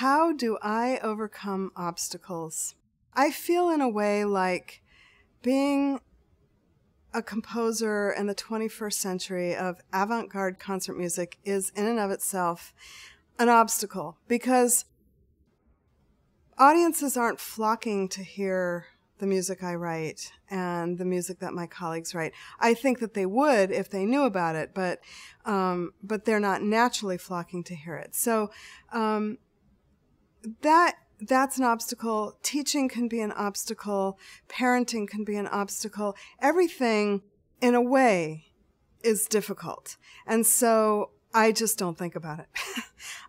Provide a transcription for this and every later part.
How do I overcome obstacles? I feel in a way like being a composer in the 21st century of avant-garde concert music is in and of itself an obstacle, because audiences aren't flocking to hear the music I write and the music that my colleagues write. I think that they would if they knew about it, but they're not naturally flocking to hear it. So that's an obstacle. Teaching can be an obstacle. Parenting can be an obstacle. Everything, in a way, is difficult. And so I just don't think about it.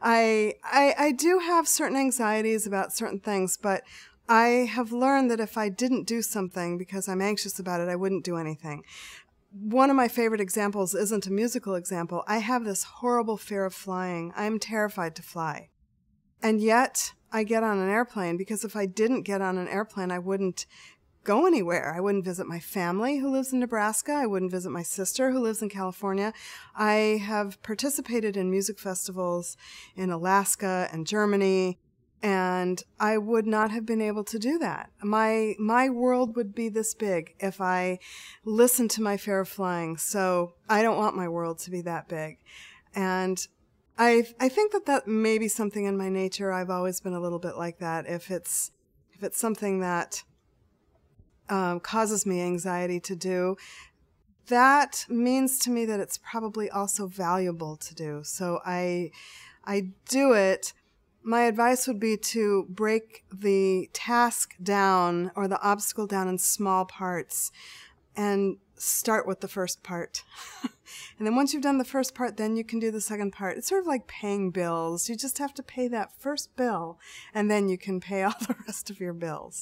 I do have certain anxieties about certain things, but I have learned that if I didn't do something because I'm anxious about it, I wouldn't do anything. One of my favorite examples isn't a musical example. I have this horrible fear of flying. I'm terrified to fly. And yet I get on an airplane, because if I didn't get on an airplane, I wouldn't go anywhere. I wouldn't visit my family who lives in Nebraska. I wouldn't visit my sister who lives in California. I have participated in music festivals in Alaska and Germany, and I would not have been able to do that. My world would be this big if I listened to my fear of flying. So I don't want my world to be that big. And I think that may be something in my nature. I've always been a little bit like that. If it's something that causes me anxiety to do, that means to me that it's probably also valuable to do. So I do it. My advice would be to break the task down, or the obstacle down, in small parts and start with the first part. And then once you've done the first part, then you can do the second part. It's sort of like paying bills. You just have to pay that first bill, and then you can pay all the rest of your bills.